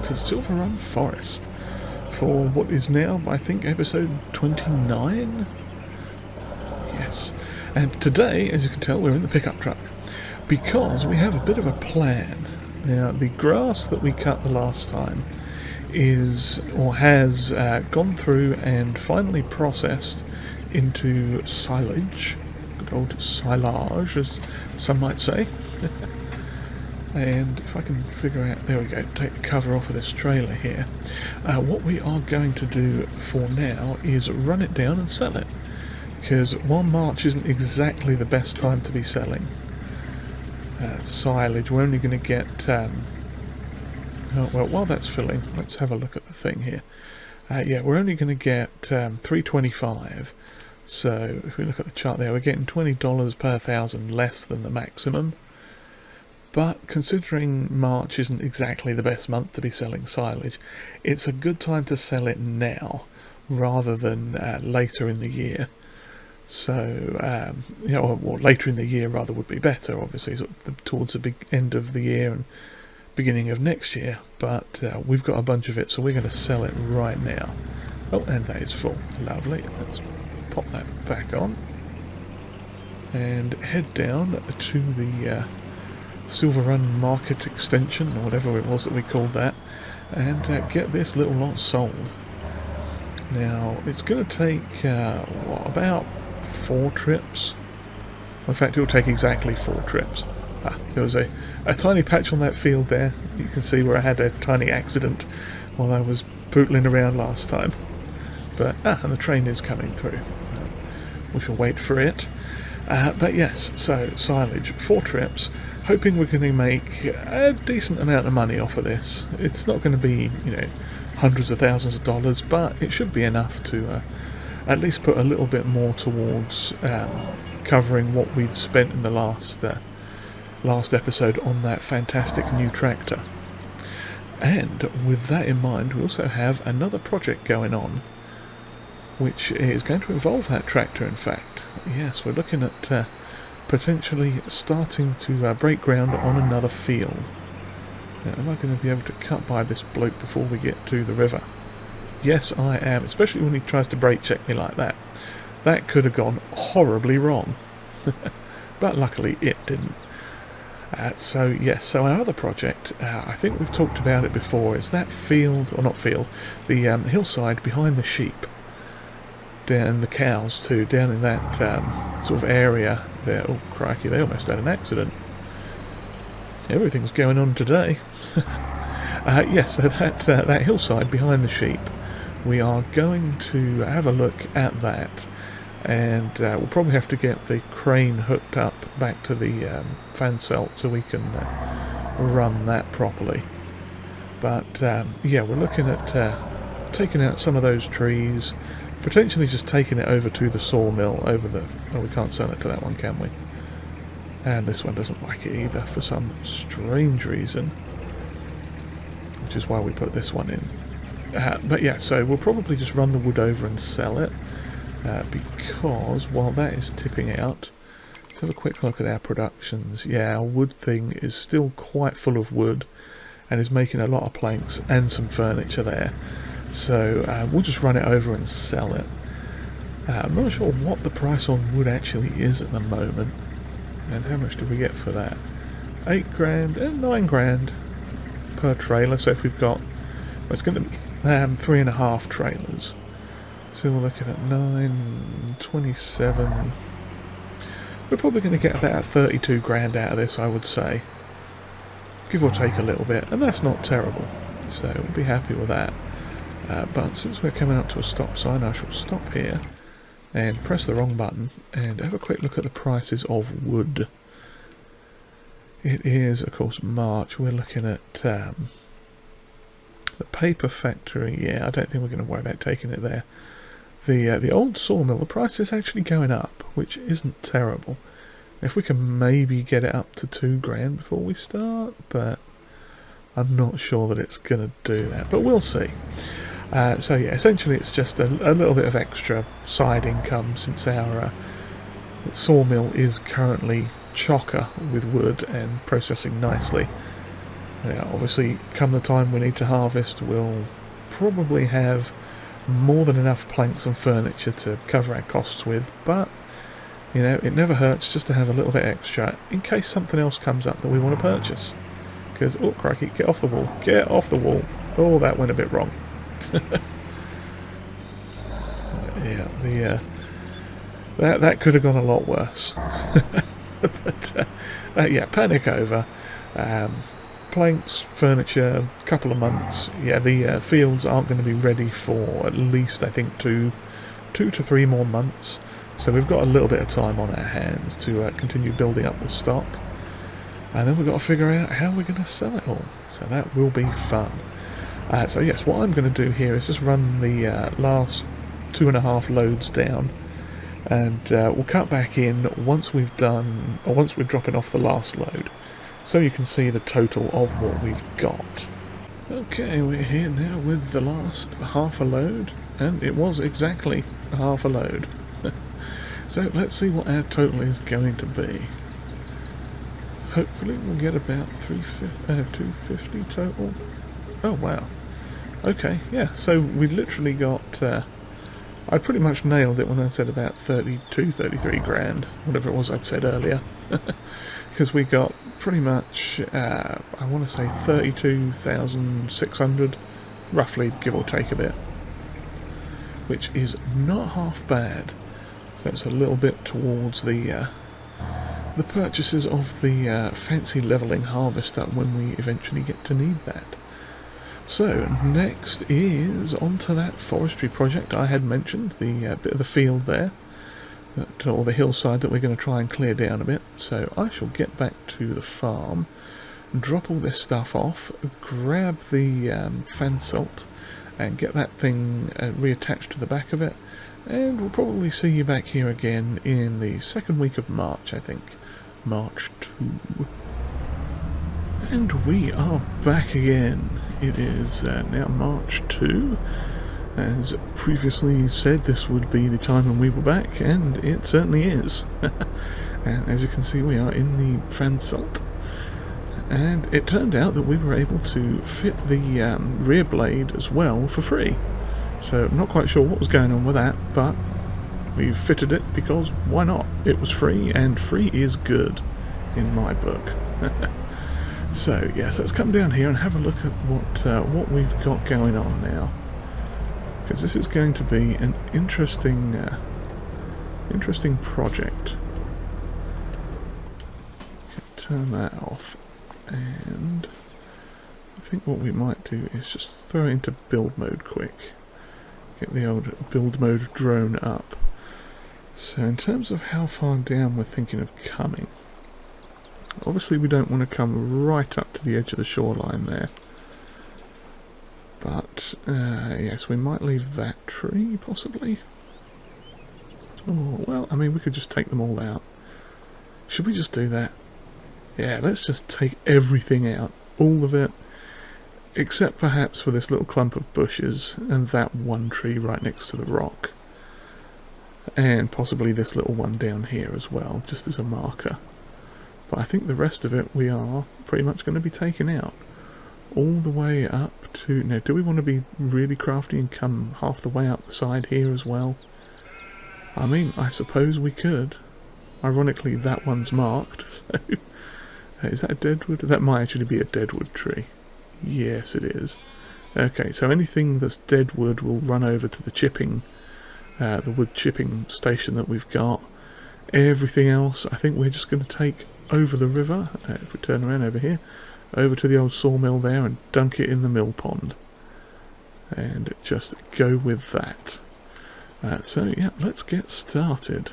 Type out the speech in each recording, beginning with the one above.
to Silverrun Forest for what is now, I think, episode 29? Yes. And today, as you can tell, we're in the pickup truck because we have a bit of a plan. Now, the grass that we cut the last time is, or has, gone through and finally processed into silage. Good old silage, as some might say. And if I can figure out, there we go, take the cover off of this trailer here. What we are going to do for now is run it down and sell it. Because while March isn't exactly the best time to be selling silage, we're only going to get, well, while that's filling, let's have a look at the thing here. Yeah, we're only going to get $3.25. So if we look at the chart there, we're getting $20 per thousand less than the maximum. But considering March isn't exactly the best month to be selling silage, it's a good time to sell it now rather than later in the year. So, or later in the year rather would be better, obviously, sort of towards the big end of the year and beginning of next year. But we've got a bunch of it, so we're going to sell it right now. Oh, and that is full. Lovely. Let's pop that back on and head down to the Silverrun Market Extension, or whatever it was that we called that, and get this little lot sold. Now, it's going to take, about 4 trips? In fact, it will take exactly 4 trips. There was a tiny patch on that field there. You can see where I had a tiny accident while I was pootling around last time. But, and the train is coming through. We shall wait for it. But yes, so silage, 4 trips. Hoping we're going to make a decent amount of money off of this. It's not going to be, hundreds of thousands of dollars, but it should be enough to at least put a little bit more towards covering what we'd spent in the last episode on that fantastic new tractor. And with that in mind, we also have another project going on, which is going to involve that tractor, in fact. Yes, we're looking at potentially starting to break ground on another field. Now, am I going to be able to cut by this bloke before we get to the river? Yes, I am, especially when he tries to brake check me like that. That could have gone horribly wrong. But luckily it didn't. So yes, so our other project, I think we've talked about it before, is that field, or not field, the hillside behind the sheep. Down the cows too, down in that sort of area there. Oh crikey, they almost had an accident. Everything's going on today. Yes, so that hillside behind the sheep, we are going to have a look at that, and we'll probably have to get the crane hooked up back to the fan celt so we can run that properly. But yeah, we're looking at taking out some of those trees, potentially just taking it over to the sawmill over the... Oh, we can't sell it to that one, can we? And this one doesn't like it either for some strange reason, which is why we put this one in. But yeah, so we'll probably just run the wood over and sell it, because while that is tipping out, let's have a quick look at our productions. Yeah, our wood thing is still quite full of wood and is making a lot of planks and some furniture there. So we'll just run it over and sell it. I'm not sure what the price on wood actually is at the moment. And how much do we get for that? 8 grand and 9 grand per trailer. So if we've got... Well, it's going to be 3.5 trailers. So we're looking at 9, 27... We're probably going to get about 32 grand out of this, I would say. Give or take a little bit. And that's not terrible. So we'll be happy with that. But since we're coming up to a stop sign, I shall stop here and press the wrong button and have a quick look at the prices of wood. It is, of course, March. We're looking at the paper factory. Yeah, I don't think we're going to worry about taking it there. The old sawmill, the price is actually going up, which isn't terrible. If we can maybe get it up to 2 grand before we start, but I'm not sure that it's going to do that, but we'll see. So yeah, essentially it's just a little bit of extra side income since our sawmill is currently chocker with wood and processing nicely. Yeah, obviously, come the time we need to harvest, we'll probably have more than enough planks and furniture to cover our costs with, but, you know, it never hurts just to have a little bit extra in case something else comes up that we want to purchase. Because, oh crikey, get off the wall, get off the wall. Oh, that went a bit wrong. Yeah, that could have gone a lot worse. But, yeah, panic over. Planks, furniture, couple of months. Yeah, the fields aren't going to be ready for at least, I think, two to 3 more months. So we've got a little bit of time on our hands to continue building up the stock. And then we've got to figure out how we're going to sell it all. So that will be fun. So yes, what I'm going to do here is just run the last 2.5 loads down. And we'll cut back in once we've done, or once we're dropping off the last load. So you can see the total of what we've got. Okay, we're here now with the last half a load. And it was exactly half a load. So let's see what our total is going to be. Hopefully we'll get about 250 total. Oh wow. Okay, yeah, so we literally got... I pretty much nailed it when I said about 33 grand, whatever it was I'd said earlier. Because we got pretty much, I want to say 32,600, roughly, give or take a bit. Which is not half bad. So it's a little bit towards the purchases of the fancy levelling harvester when we eventually get to need that. So, next is onto that forestry project I had mentioned, the bit of the field there, or the hillside that we're going to try and clear down a bit. So I shall get back to the farm, drop all this stuff off, grab the fan salt, and get that thing reattached to the back of it, and we'll probably see you back here again in the second week of March, I think. March 2. And we are back again. It is now March 2. As previously said, this would be the time when we were back, and it certainly is. And as you can see, we are in the fan salt. And it turned out that we were able to fit the rear blade as well for free. So I'm not quite sure what was going on with that, but we fitted it because why not? It was free, and free is good in my book. So yes, let's come down here and have a look at what we've got going on now, because this is going to be an interesting project. Okay, turn that off, and I think what we might do is just throw it into build mode quick. Get the old build mode drone up. So in terms of how far down we're thinking of coming, obviously we don't want to come right up to the edge of the shoreline there. But, yes, we might leave that tree, possibly. Oh, well, I mean, we could just take them all out. Should we just do that? Yeah, let's just take everything out. All of it. Except perhaps for this little clump of bushes and that one tree right next to the rock. And possibly this little one down here as well, just as a marker. But I think the rest of it we are pretty much going to be taking out. All the way up to... Now, do we want to be really crafty and come half the way up the side here as well? I mean, I suppose we could. Ironically, that one's marked, so... is that a deadwood? That might actually be a deadwood tree. Yes, it is. Okay, so anything that's deadwood will run over to the chipping... the wood chipping station that we've got. Everything else, I think we're just going to take over the river, if we turn around over here, over to the old sawmill there and dunk it in the mill pond. And just go with that. So yeah, let's get started.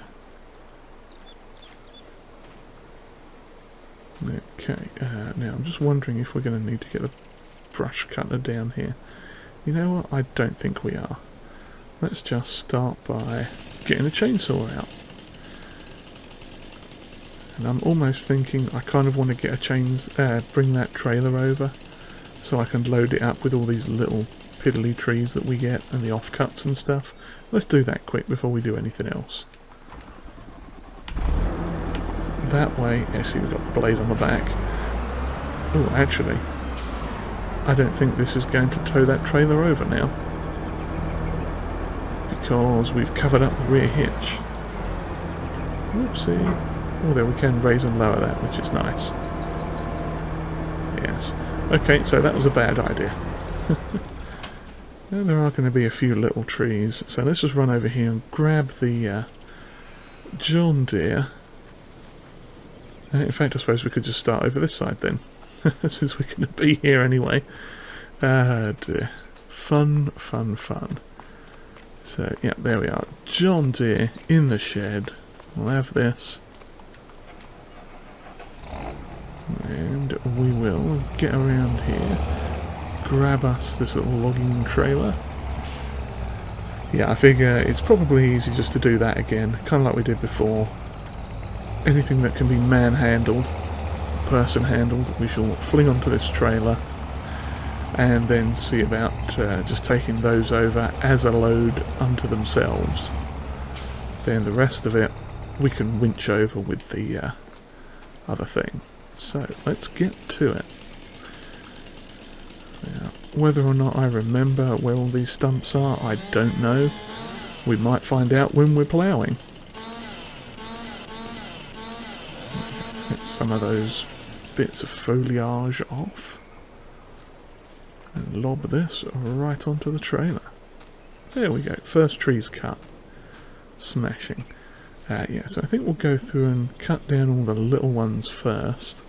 Okay, now I'm just wondering if we're going to need to get a brush cutter down here. You know what, I don't think we are. Let's just start by getting a chainsaw out. And I'm almost thinking I kind of want to get a bring that trailer over so I can load it up with all these little piddly trees that we get and the offcuts and stuff. Let's do that quick before we do anything else. That way, yeah, see we've got the blade on the back. Oh, actually, I don't think this is going to tow that trailer over now, because we've covered up the rear hitch. Whoopsie. Oh, there we can raise and lower that, which is nice. Yes. Okay, so that was a bad idea. And there are going to be a few little trees, so let's just run over here and grab the John Deere. In fact, I suppose we could just start over this side then, since we're going to be here anyway. Ah dear. Fun, fun, fun. So, yeah, there we are. John Deere in the shed. We'll have this. And we will get around here, grab us this little logging trailer. Yeah, I figure it's probably easy just to do that again, kind of like we did before. Anything that can be man-handled, person-handled, we shall fling onto this trailer and then see about just taking those over as a load unto themselves. Then the rest of it we can winch over with the other thing. So, let's get to it. Now, whether or not I remember where all these stumps are, I don't know. We might find out when we're ploughing. Let's get some of those bits of foliage off. And lob this right onto the trailer. There we go. First tree's cut. Smashing. Yeah, so I think we'll go through and cut down all the little ones first.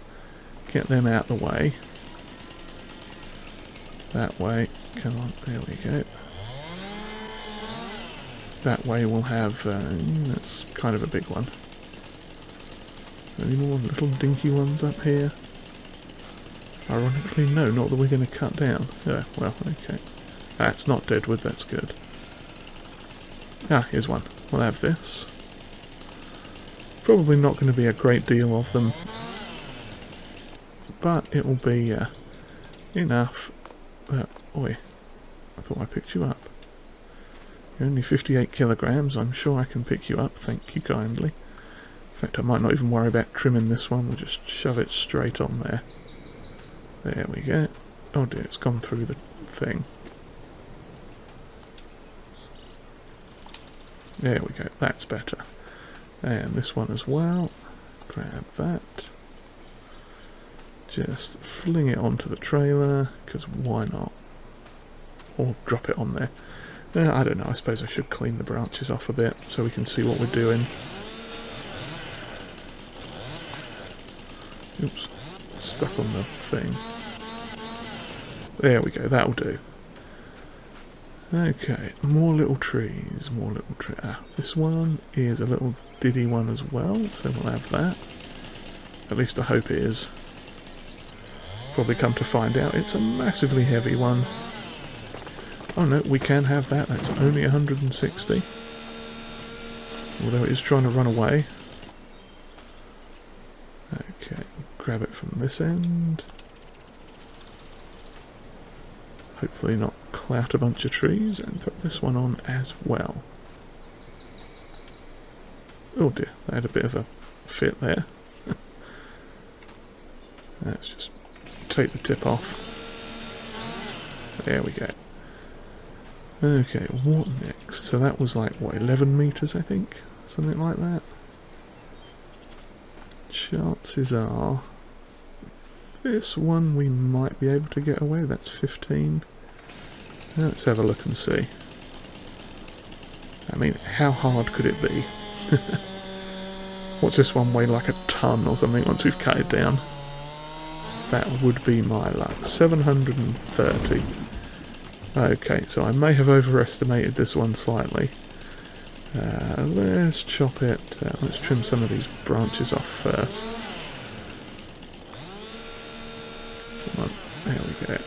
Get them out the way. That way. Come on, there we go. That way we'll have... that's kind of a big one. Any more little dinky ones up here? Ironically, no, not that we're going to cut down. Yeah, well, okay. That's not deadwood, that's good. Ah, here's one. We'll have this. Probably not going to be a great deal of them, but it will be enough. Oi, I thought I picked you up. You're only 58 kilograms, I'm sure I can pick you up, thank you kindly. In fact, I might not even worry about trimming this one, we'll just shove it straight on there. There we go. Oh dear, it's gone through the thing. There we go, that's better. And this one as well. Grab that. Just fling it onto the trailer, because why not? Or drop it on there. I don't know, I suppose I should clean the branches off a bit so we can see what we're doing. Oops, stuck on the thing. There we go, that'll do. Okay, more little trees, more little trees. Ah, this one is a little diddy one as well, so we'll have that. At least I hope it is. Probably come to find out it's a massively heavy one. Oh no, we can have that, that's only 160. Although it is trying to run away. Okay, grab it from this end. Hopefully not clout a bunch of trees, and throw this one on as well. Oh dear, that had a bit of a fit there. Let's just take the tip off. There we go. Okay, what next? So that was like, what, 11 metres I think? Something like that. Chances are this one we might be able to get away. That's 15. Let's have a look and see. I mean, how hard could it be? What's this one weigh, like a ton or something once we've cut it down? That would be my luck. 730. Okay, so I may have overestimated this one slightly. Let's chop it. Let's trim some of these branches off first. Come on, there we go.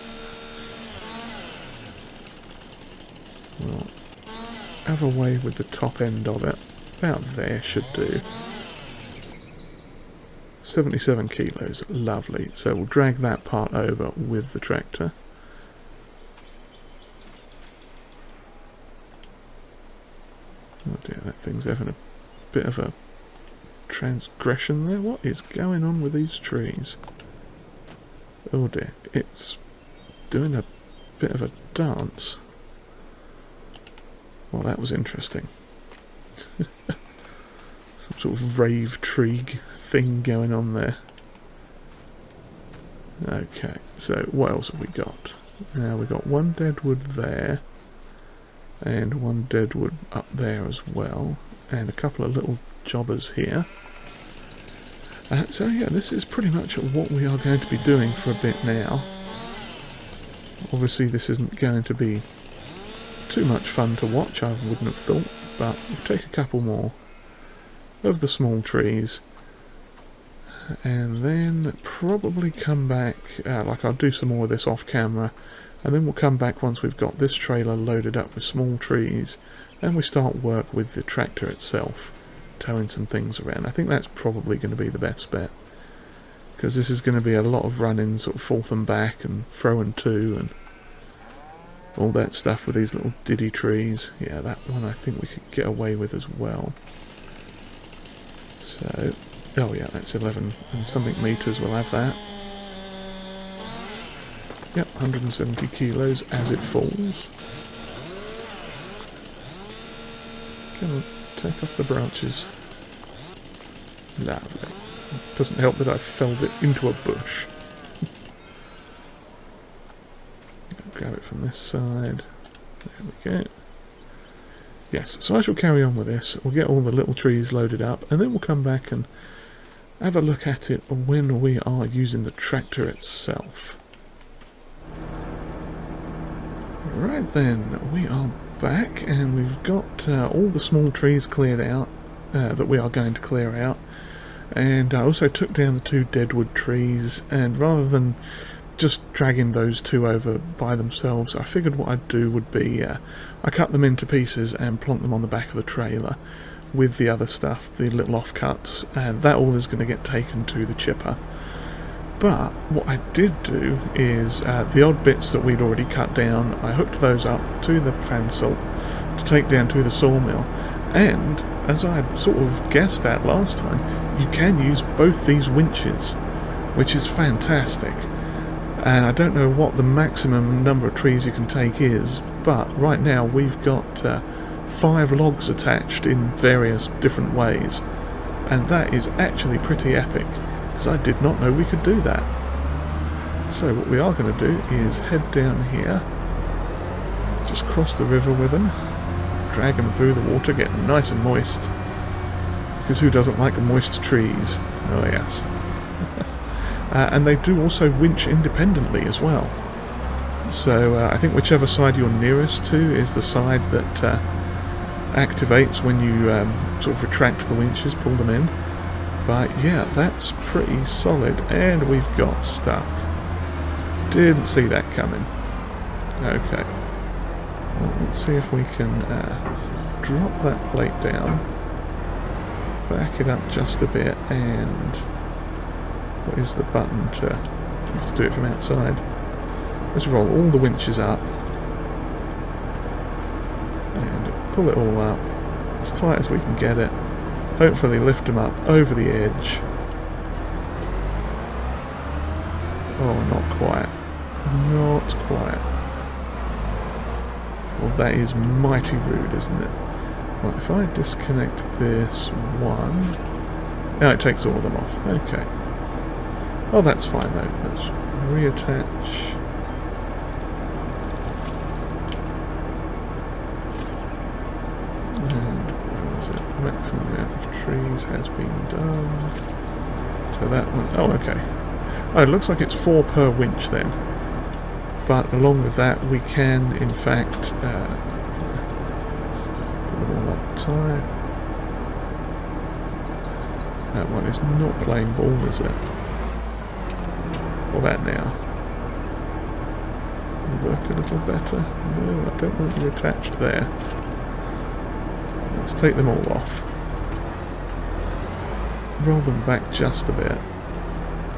We'll have a way with the top end of it. About there should do. 77 kilos, lovely. So we'll drag that part over with the tractor. Oh dear, that thing's having a bit of a transgression there. What is going on with these trees? Oh dear, it's doing a bit of a dance. Well, that was interesting. Some sort of rave tree thing going on there. Okay, so what else have we got? We've got one deadwood there, and one deadwood up there as well, and a couple of little jobbers here. So yeah, this is pretty much what we are going to be doing for a bit now. Obviously this isn't going to be too much fun to watch, I wouldn't have thought, but we'll take a couple more of the small trees, and then probably come back, like I'll do some more of this off camera, and then we'll come back once we've got this trailer loaded up with small trees, and we start work with the tractor itself, towing some things around. I think that's probably going to be the best bet, because this is going to be a lot of running sort of forth and back and throw and to and all that stuff with these little diddy trees. Yeah, that one I think we could get away with as well. So, oh yeah, that's 11 and something meters, we'll have that. Yep, 170 kilos as it falls. Come on, take off the branches. Lovely. Doesn't help that I felled it into a bush. Grab it from this side. There we go. Yes, so I shall carry on with this. We'll get all the little trees loaded up, and then we'll come back and have a look at it when we are using the tractor itself. Right then, we are back, and we've got all the small trees cleared out that we are going to clear out. And I also took down the 2 deadwood trees, and rather than just dragging those 2 over by themselves, I figured what I'd do would be I cut them into pieces and plonk them on the back of the trailer with the other stuff, the little offcuts, and that all is going to get taken to the chipper. But what I did do is the odd bits that we'd already cut down, I hooked those up to the fan salt to take down to the sawmill, and as I had sort of guessed at last time, you can use both these winches, which is fantastic. And I don't know what the maximum number of trees you can take is, but right now we've got 5 logs attached in various different ways, and that is actually pretty epic, because I did not know we could do that. So what we are going to do is head down here, just cross the river with them, drag them through the water, get them nice and moist, because who doesn't like moist trees? Oh yes. And they do also winch independently as well. So I think whichever side you're nearest to is the side that activates when you sort of retract the winches, pull them in. But yeah, that's pretty solid, and we've got stuck. Didn't see that coming. Okay. Well, let's see if we can drop that plate down, back it up just a bit, and what is the button to... you have to do it from outside. Let's roll all the winches up and pull it all up as tight as we can get it. Hopefully lift them up over the edge. Oh, not quite. Not quite. Well, that is mighty rude, isn't it? Well, if I disconnect this one... now it takes all of them off. Okay. Oh, that's fine though. Let's reattach. And where was it? Maximum amount of trees has been done. So that one... oh, okay. Oh, it looks like it's 4 per winch then. But along with that, we can, in fact, put them all up tight. That one is not playing ball, is it? What about now? Will work a little better? No, I don't want you attached there. Let's take them all off. Roll them back just a bit.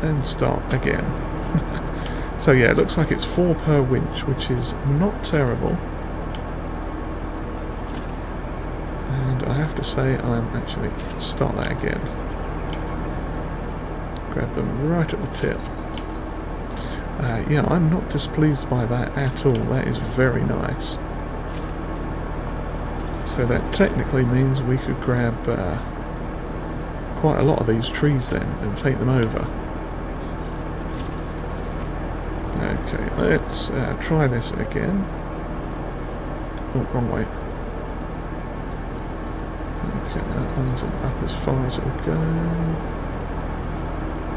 And start again. So yeah, it looks like it's 4 per winch, which is not terrible. And I have to say, I'm actually... start that again. Grab them right at the tip. Yeah, I'm not displeased by that at all. That is very nice. So that technically means we could grab quite a lot of these trees then and take them over. Okay, let's try this again. Oh, wrong way. Okay, that one's up as far as it'll go.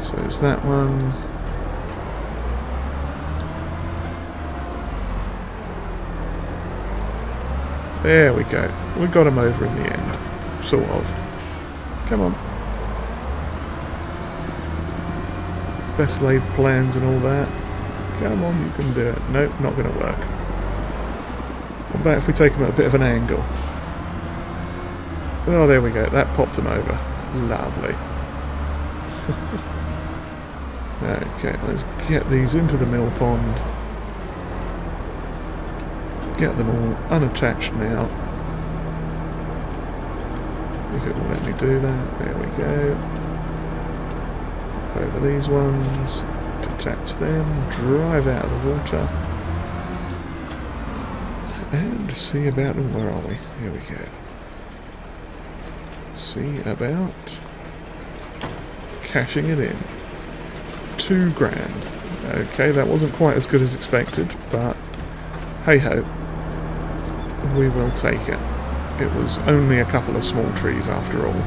So there's that one. There we go. We got him over in the end. Sort of. Come on. Best laid plans and all that. Come on, you can do it. Nope, not going to work. What about if we take him at a bit of an angle? Oh, there we go. That popped him over. Lovely. Okay, let's get these into the mill pond. Get them all unattached now. If it will let me do that. There we go. Over these ones. Detach them. Drive out of the water. And see about... where are we? Here we go. See about... cashing it in. $2,000. Okay, that wasn't quite as good as expected, but hey ho. We will take it. It was only a couple of small trees after all.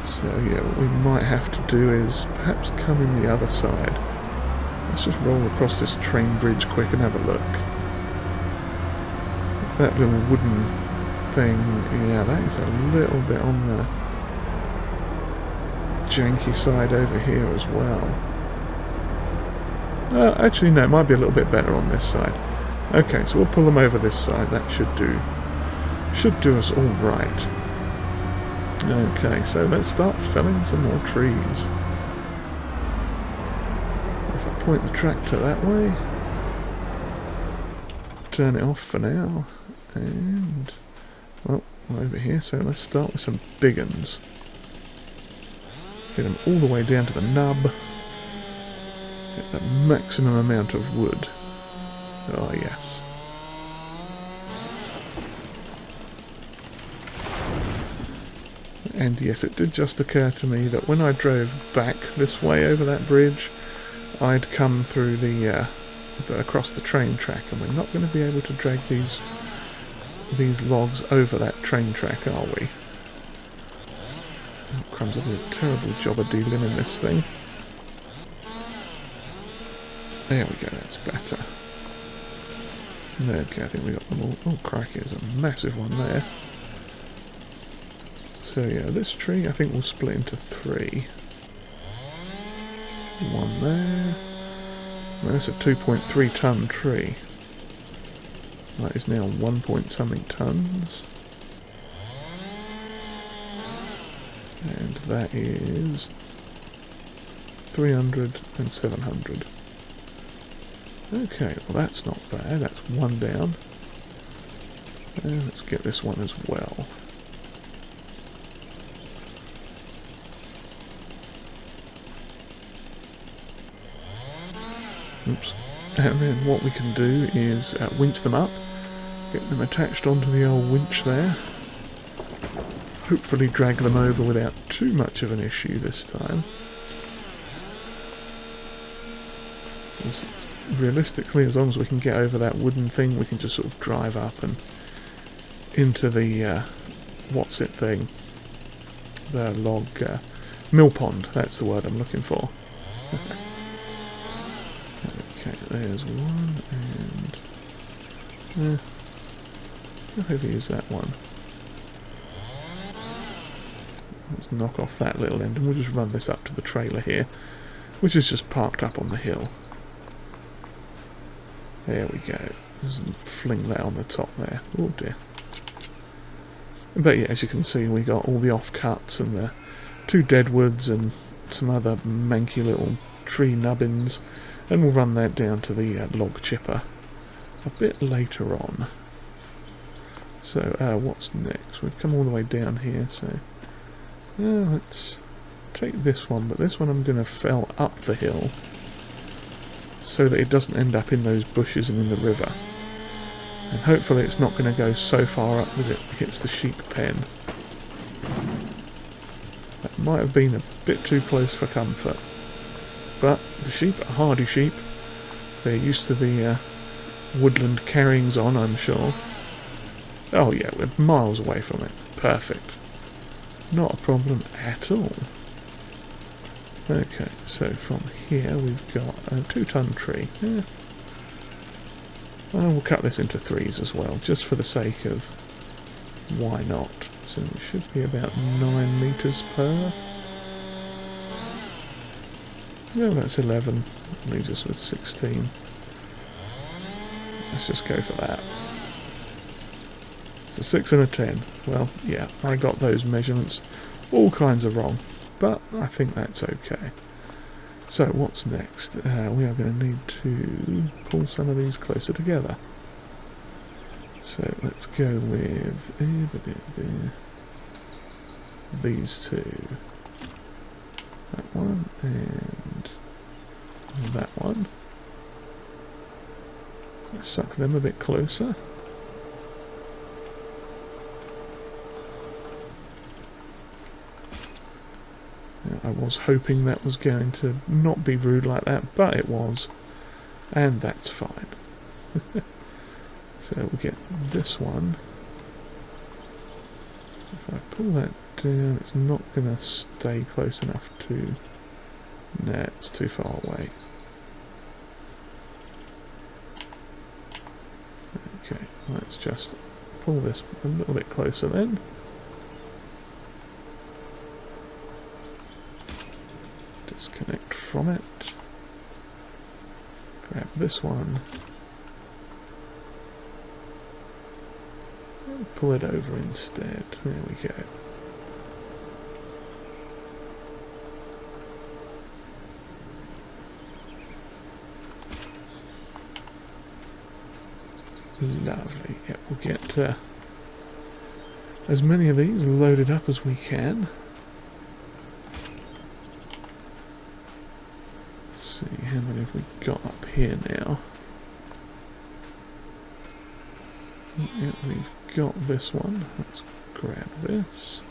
So yeah, what we might have to do is perhaps come in the other side. Let's just roll across this train bridge quick and have a look. That little wooden thing, yeah, that is a little bit on the janky side over here as well. Actually no, it might be a little bit better on this side. Okay, so we'll pull them over this side. That should do us all right. Okay, so let's start felling some more trees. If I point the tractor that way, turn it off for now, and well, we're over here, so let's start with some big uns. Get them all the way down to the nub. Get the maximum amount of wood. Oh yes. And yes, it did just occur to me that when I drove back this way over that bridge, I'd come through the across the train track, and we're not going to be able to drag these logs over that train track, are we? Oh, crumbs, I did a terrible job of dealing in this thing. There we go, that's better. Okay, I think we got them all. Oh, crikey, there's a massive one there. So yeah, this tree I think we'll split into 3. One there. Well, that's a 2.3 ton tree. That is now 1 point something tons. And that is 300 and 700. Okay, well that's not bad. That's one down. And let's get this one as well. Oops. And then what we can do is winch them up, get them attached onto the old winch there, hopefully drag them over without too much of an issue this time. Realistically, as long as we can get over that wooden thing, we can just sort of drive up and into the what's it thing, the log mill pond, that's the word I'm looking for. Okay, there's one, and how heavy is that one? Let's knock off that little end and we'll just run this up to the trailer here, which is just parked up on the hill. There we go. Just fling that on the top there. Oh dear. But yeah, as you can see, we got all the offcuts and the 2 deadwoods and some other manky little tree nubbins, and we'll run that down to the log chipper a bit later on. So what's next? We've come all the way down here, so let's take this one, but this one I'm going to fell up the hill so that it doesn't end up in those bushes and in the river. And hopefully it's not going to go so far up that it hits the sheep pen. That might have been a bit too close for comfort. But the sheep are hardy sheep. They're used to the woodland carryings on, I'm sure. Oh yeah, we're miles away from it. Perfect. Not a problem at all. Okay, so from here we've got a 2-ton tree. Yeah. We'll cut this into 3s as well, just for the sake of why not. So it should be about 9 metres per. No, that's 11. Leaves us with 16. Let's just go for that. It's a 6 and a 10. Well, yeah, I got those measurements all kinds of wrong, but I think that's okay. So what's next? We are going to need to pull some of these closer together. So let's go with these two. That one and that one. Suck them a bit closer. I was hoping that was going to not be rude like that, but it was, and that's fine. So we'll get this one. If I pull that down, it's not going to stay close enough to... Nah, it's too far away. Okay, let's just pull this a little bit closer then. Disconnect from it. Grab this one. And pull it over instead. There we go. Lovely. Yep, we'll get as many of these loaded up as we can. See, how many have we got up here now? Yep, we've got this one. Let's grab this.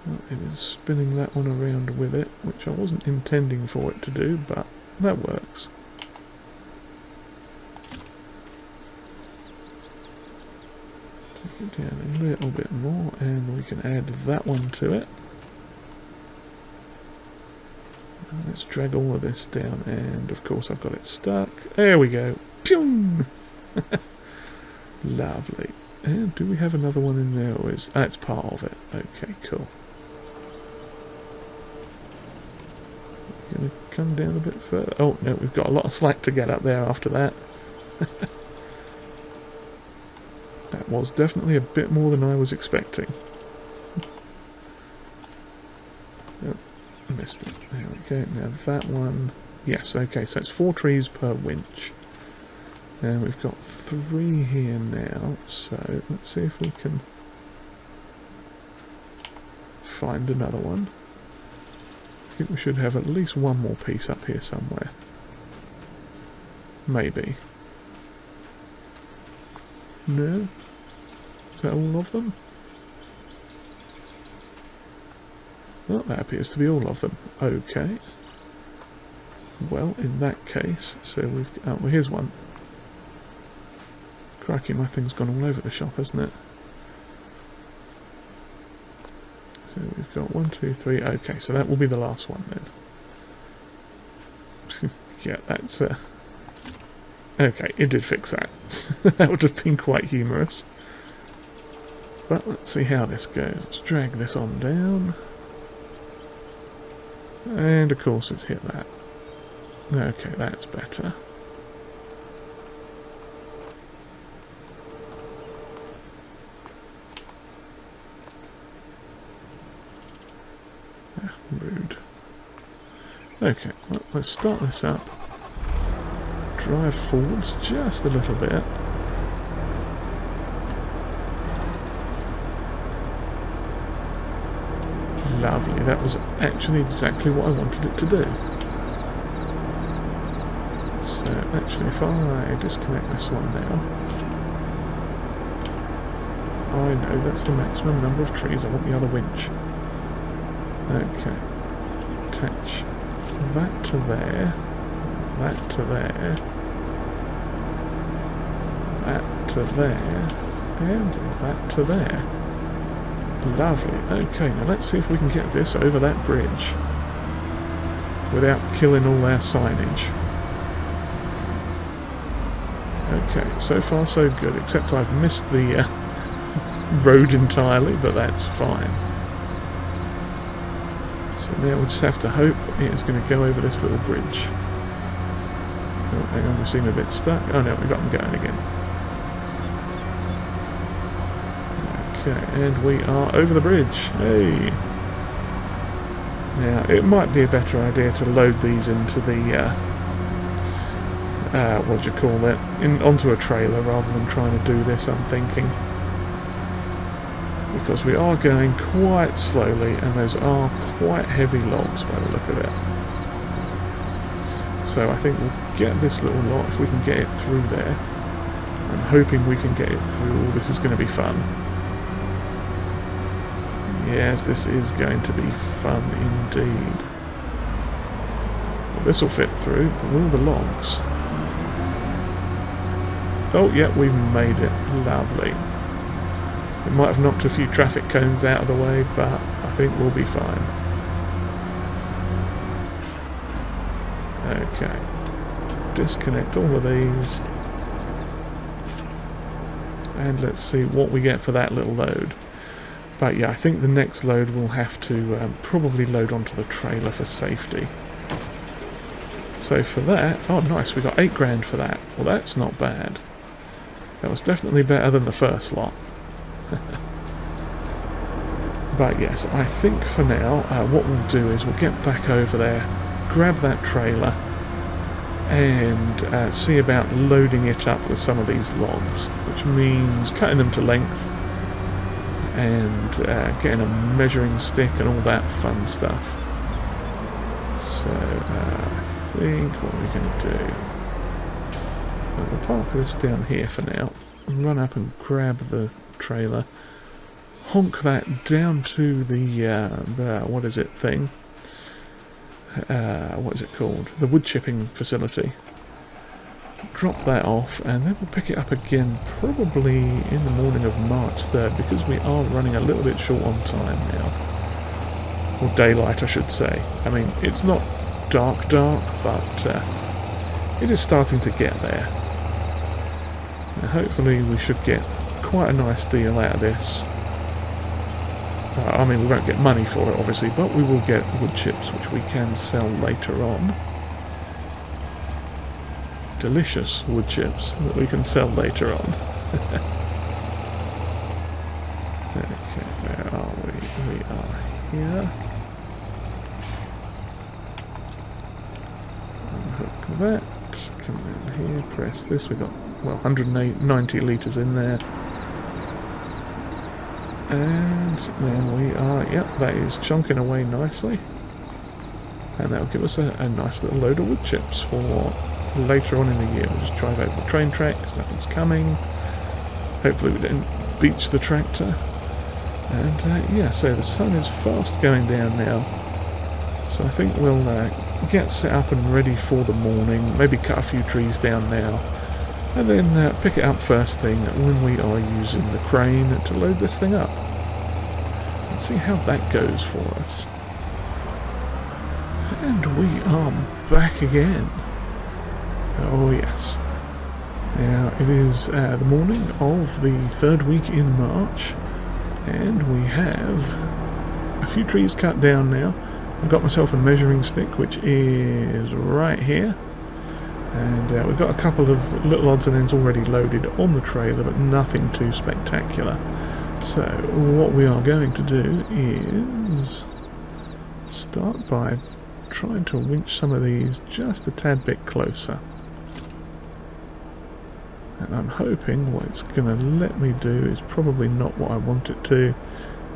Well, it is spinning that one around with it, which I wasn't intending for it to do, but that works. Take it down a little bit more, and we can add that one to it. Let's drag all of this down, and of course I've got it stuck. There we go. Pyong! Lovely. And do we have another one in there, or is that's part of it? Okay, cool. Gonna come down a bit further. Oh no, we've got a lot of slack to get up there after that. That was definitely a bit more than I was expecting. Oh, missed it. There we go. Now that one, yes, okay, so it's 4 trees per winch. And we've got 3 here now, so let's see if we can find another one. I think we should have at least one more piece up here somewhere. Maybe. No? Is that all of them? Well, that appears to be all of them. Okay. Well, in that case, so we've... Oh, well, here's one. Crikey, my thing's gone all over the shop, hasn't it? So we've got 1, 2, 3. Okay, so that will be the last one then. Yeah, that's... Okay, it did fix that. That would have been quite humorous. But let's see how this goes. Let's drag this on down. And of course it's hit that. Okay, that's better. Rude. Okay, well, let's start this up. Drive forwards just a little bit. Lovely, that was actually exactly what I wanted it to do. So actually if I disconnect this one now, I know that's the maximum number of trees. I want the other winch. Okay. Attach that to there, that to there, that to there, and that to there. Lovely. Okay, now let's see if we can get this over that bridge without killing all our signage. Okay, so far so good, except I've missed the road entirely, but that's fine. So now we'll just have to hope it's going to go over this little bridge. Oh, hang on, we seem a bit stuck. Oh no, we've got them going again. Okay, and we are over the bridge. Hey! Now, it might be a better idea to load these into the, what do you call it, onto a trailer rather than trying to do this, I'm thinking. Because we are going quite slowly, and those are quite heavy logs by the look of it. So I think we'll get this little lot, if we can get it through there. I'm hoping we can get it through. Oh, this is going to be fun. Yes, this is going to be fun indeed. Well, this will fit through, but will the logs? Oh, yeah, we've made it. Lovely. It might have knocked a few traffic cones out of the way, but I think we'll be fine. Okay. Disconnect all of these. And let's see what we get for that little load. But yeah, I think the next load we'll have to probably load onto the trailer for safety. So for that, oh nice, we got 8 grand for that. Well, that's not bad. That was definitely better than the first lot. But yes, I think for now, what we'll do is we'll get back over there, grab that trailer, and see about loading it up with some of these logs, which means cutting them to length, and getting a measuring stick and all that fun stuff. So I think what we're going to do, we'll park this down here for now, and run up and grab the trailer, honk that down to the what is it thing, what is it called, the wood chipping facility, drop that off, and then we'll pick it up again probably in the morning of March 3rd, because we are running a little bit short on time now, or daylight I should say. I mean, it's not dark, but it is starting to get there. Now, hopefully we should get quite a nice deal out of this. I mean, we won't get money for it obviously, but we will get wood chips which we can sell later on. Delicious wood chips that we can sell later on. Okay, where are we? We are here. Unhook that, come in here, press this. We've got, well, 190 litres in there. And now we are, yep, that is chunking away nicely. And that'll give us a nice little load of wood chips for later on in the year. We'll just drive over the train track because nothing's coming. Hopefully we don't beach the tractor. And yeah, so the sun is fast going down now. So I think we'll get set up and ready for the morning. Maybe cut a few trees down now. And then pick it up first thing when we are using the crane to load this thing up. Let's see how that goes for us. And we are back again. Oh yes. Now it is the morning of the 3rd week in March, and we have a few trees cut down now. I've got myself a measuring stick which is right here. And we've got a couple of little odds and ends already loaded on the trailer, but nothing too spectacular. So what we are going to do is start by trying to winch some of these just a tad bit closer. And I'm hoping what it's going to let me do is probably not what I want it to.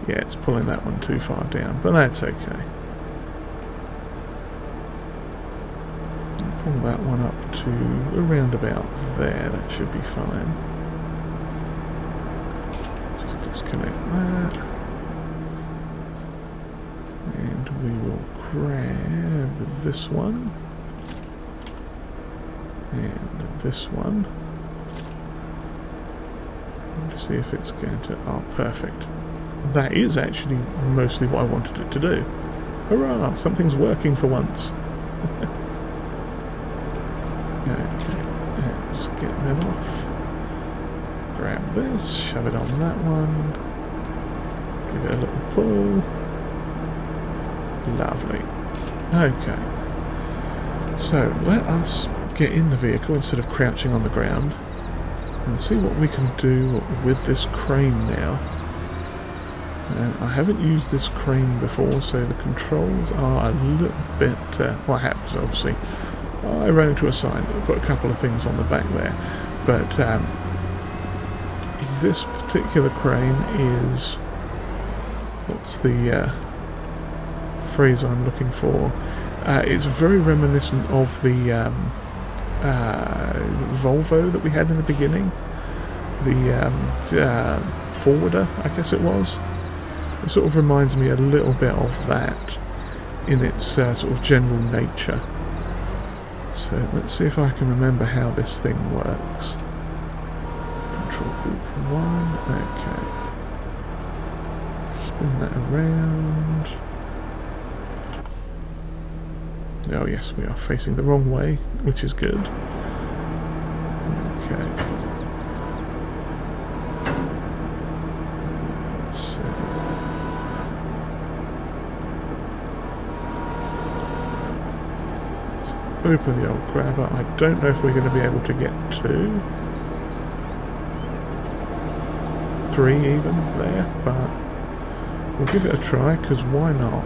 Yeah, it's pulling that one too far down, but that's okay. Pull that one up to around about there, that should be fine. Just disconnect that. And we will grab this one. And this one. And see if it's going to... Oh, perfect. That is actually mostly what I wanted it to do. Hurrah! Something's working for once. Okay, just get them off. Grab this, shove it on that one. Give it a little pull. Lovely. Okay. So, let us get in the vehicle instead of crouching on the ground and see what we can do with this crane now. I haven't used this crane before, so the controls are a little bit... well, I have, because obviously I ran into a sign that put a couple of things on the back there. But this particular crane is... what's the phrase I'm looking for? It's very reminiscent of the Volvo that we had in the beginning. The forwarder, I guess it was. It sort of reminds me a little bit of that in its sort of general nature. So let's see if I can remember how this thing works. Control group 1, okay. Spin that around. Oh yes, we are facing the wrong way, which is good. Okay. Let's see. Open the old grabber. I don't know if we're going to be able to get 2, 3 even there, but we'll give it a try, because why not?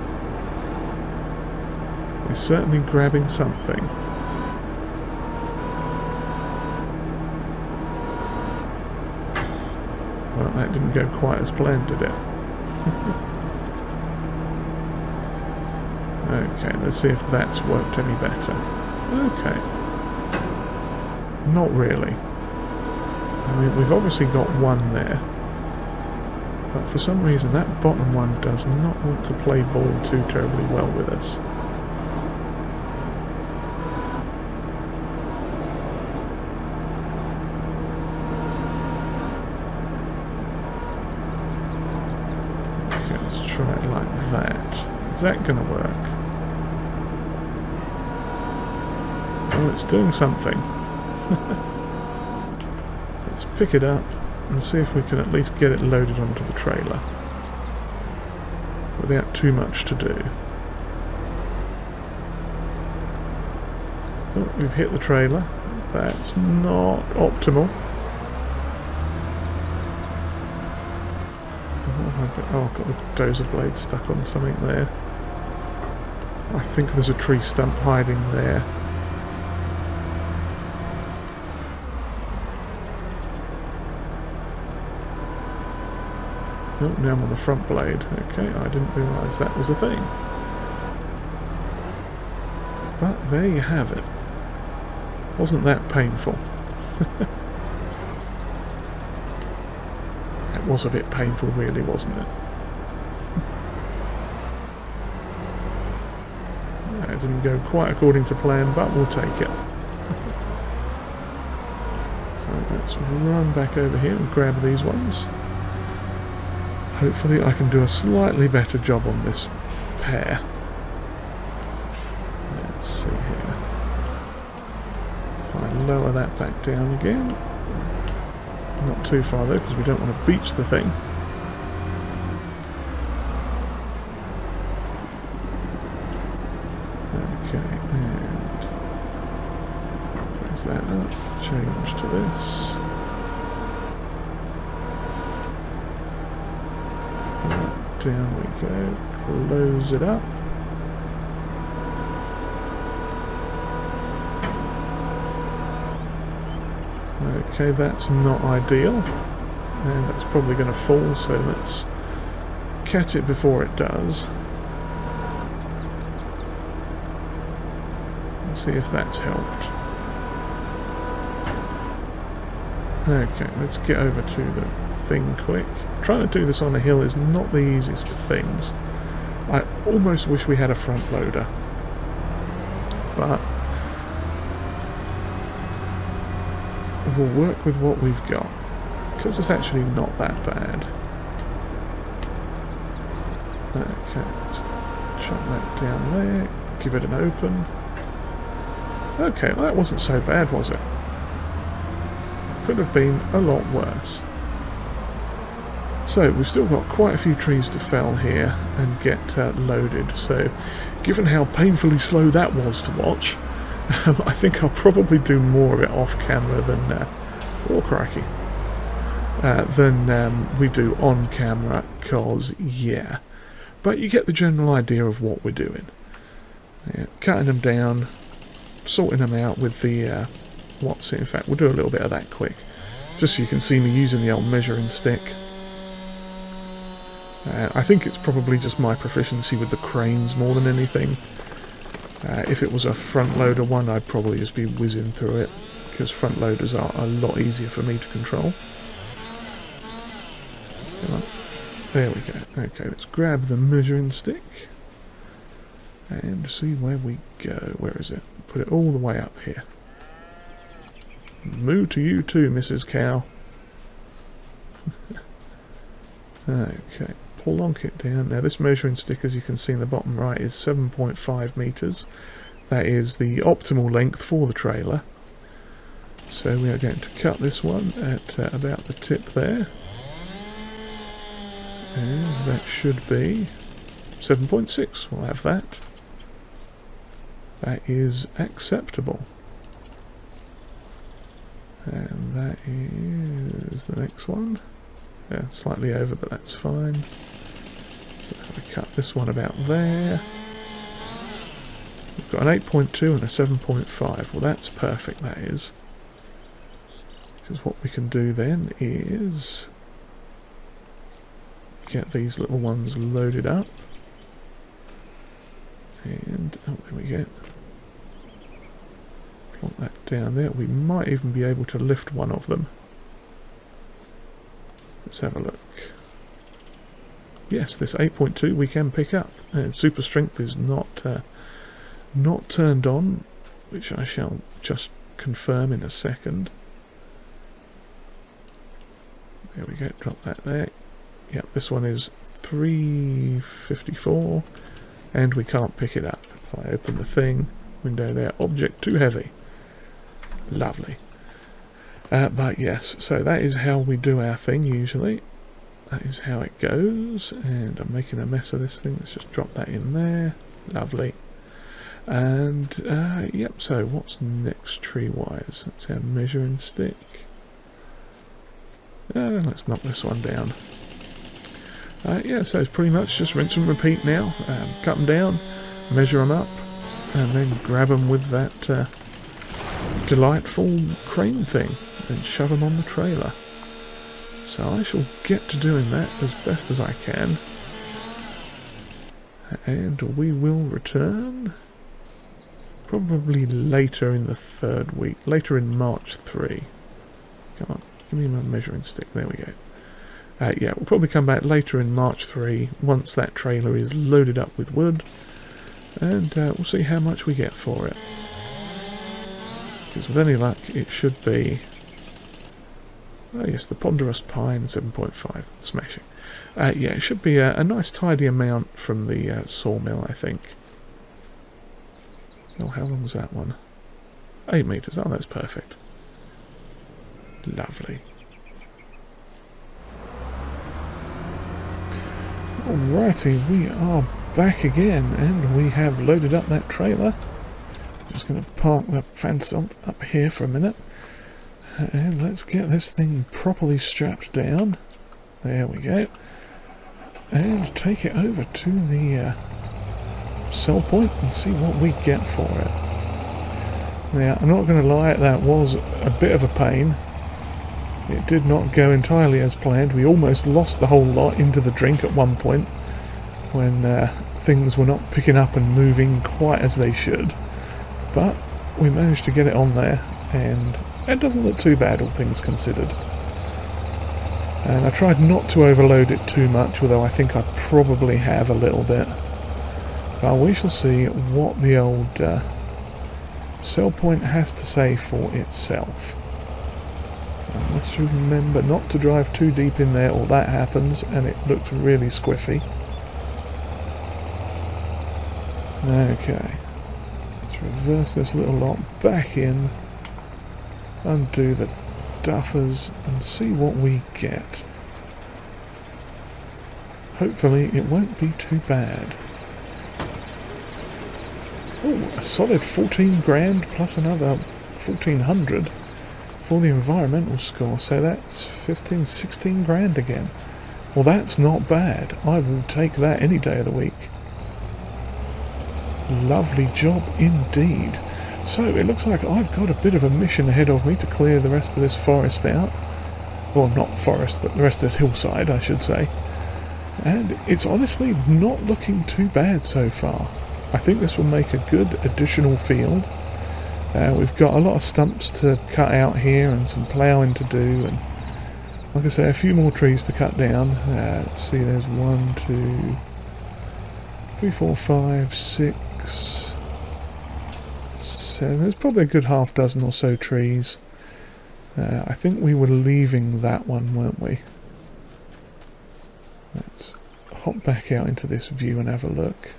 It's certainly grabbing something. Well, that didn't go quite as planned, did it? Okay, let's see if that's worked any better. Okay. Not really. I mean, we've obviously got one there. But for some reason, that bottom one does not want to play ball too terribly well with us. Okay, let's try it like that. Is that going to work? Well, it's doing something. Let's pick it up and see if we can at least get it loaded onto the trailer without too much to do. Oh, we've hit the trailer. That's not optimal. What have I got? Oh, I've got the dozer blade stuck on something there. I think there's a tree stump hiding there. Oh, now I'm on the front blade. Okay, I didn't realise that was a thing. But there you have it. Wasn't that painful? It was a bit painful, really, wasn't it? It didn't go quite according to plan, but we'll take it. So let's run back over here and grab these ones. Hopefully I can do a slightly better job on this pair. Let's see here. If I lower that back down again. Not too far though, because we don't want to beach the thing. Okay, and raise that up, change to this. Down we go, close it up. Okay, that's not ideal. And that's probably going to fall, so let's catch it before it does. Let's see if that's helped. Okay, let's get over to the thing quick. Trying to do this on a hill is not the easiest of things. I almost wish we had a front loader, but we'll work with what we've got, because it's actually not that bad. Okay, let's chuck that down there, give it an open. Okay, well, that wasn't so bad, was it? Could have been a lot worse. So we've still got quite a few trees to fell here and get loaded, so given how painfully slow that was to watch, I think I'll probably do more of it off camera than than we do on camera, cause yeah. But you get the general idea of what we're doing. Yeah, cutting them down, sorting them out with the in fact we'll do a little bit of that quick, just so you can see me using the old measuring stick. I think it's probably just my proficiency with the cranes more than anything. If it was a front loader one, I'd probably just be whizzing through it, because front loaders are a lot easier for me to control. Come on. There we go. Okay, let's grab the measuring stick and see where we go. Where is it? Put it all the way up here. Moo to you too, Mrs. Cow. Okay, plonk it down. Now this measuring stick, as you can see in the bottom right, is 7.5 meters. That is the optimal length for the trailer. So we are going to cut this one at about the tip there. And that should be 7.6. We'll have that. That is acceptable. And that is the next one. Yeah, slightly over, but that's fine. So if we cut this one about there. We've got an 8.2 and a 7.5. Well, that's perfect, that is. Because what we can do then is get these little ones loaded up. And, oh, there we go. Plonk that down there. We might even be able to lift one of them. Let's have a look. Yes, this 8.2 we can pick up. And super strength is not turned on, which I shall just confirm in a second. There we go, drop that there. Yep, this one is 354, and we can't pick it up. If I open the thing, window there, object too heavy. Lovely. But yes, so that is how we do our thing usually. That is how it goes, and I'm making a mess of this thing. Let's just drop that in there. Lovely. And, yep, so what's next tree-wise? That's our measuring stick. Let's knock this one down. Yeah, so it's pretty much just rinse and repeat now. Cut them down, measure them up, and then grab them with that delightful crane thing and shove them on the trailer. So I shall get to doing that as best as I can. And we will return probably later in the 3rd week, later in March 3. Come on, give me my measuring stick, there we go. Yeah, we'll probably come back later in March 3 once that trailer is loaded up with wood, and we'll see how much we get for it. Because with any luck it should be, oh yes, the ponderous pine 7.5, smashing. Yeah, it should be a nice tidy amount from the sawmill, I think. Oh, how long was that one? 8 meters, oh that's perfect. Lovely. Alrighty, we are back again, and we have loaded up that trailer. Just going to park the fence up here for a minute, and let's get this thing properly strapped down. There we go. And take it over to the sell point and see what we get for it. Now, I'm not going to lie, that was a bit of a pain. It did not go entirely as planned. We almost lost the whole lot into the drink at one point. when things were not picking up and moving quite as they should. But we managed to get it on there, and it doesn't look too bad, all things considered. And I tried not to overload it too much, although I think I probably have a little bit. But we shall see what the old sell point has to say for itself. And let's remember not to drive too deep in there, or that happens and it looks really squiffy. Okay, let's reverse this little lot back in, undo the duffers and see what we get. Hopefully it won't be too bad. Oh, a solid 14 grand plus another 1400 for the environmental score, so that's 15, 16 grand again. Well, that's not bad. I will take that any day of the week. Lovely job indeed. So it looks like I've got a bit of a mission ahead of me to clear the rest of this forest out. Well, not forest, but the rest of this hillside, I should say. And it's honestly not looking too bad so far. I think this will make a good additional field. We've got a lot of stumps to cut out here and some ploughing to do, and like I say, a few more trees to cut down. Let's see, there's 1, 2, 3, 4, 5, 6, 7. There's probably a good half dozen or so trees. I think we were leaving that one, weren't we? Let's hop back out into this view and have a look.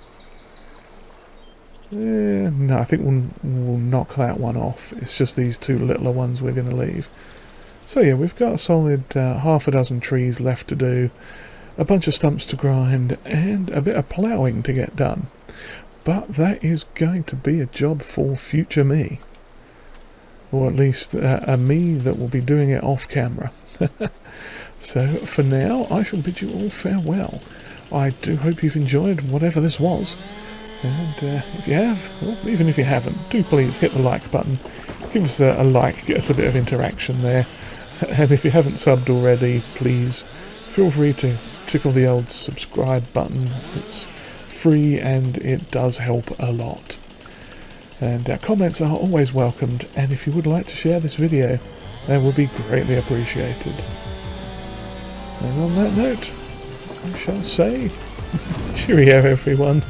No, I think we'll knock that one off. It's just these two littler ones we're going to leave. So yeah, we've got a solid half a dozen trees left to do, a bunch of stumps to grind, and a bit of ploughing to get done. But that is going to be a job for future me. Or at least a me that will be doing it off camera. So for now, I shall bid you all farewell. I do hope you've enjoyed whatever this was. And if you have, or even if you haven't, do please hit the like button. Give us a like, get us a bit of interaction there. And if you haven't subbed already, please feel free to tickle the old subscribe button. It's free and it does help a lot. And comments are always welcomed, and if you would like to share this video, that would be greatly appreciated. And on that note, I shall say, cheerio everyone.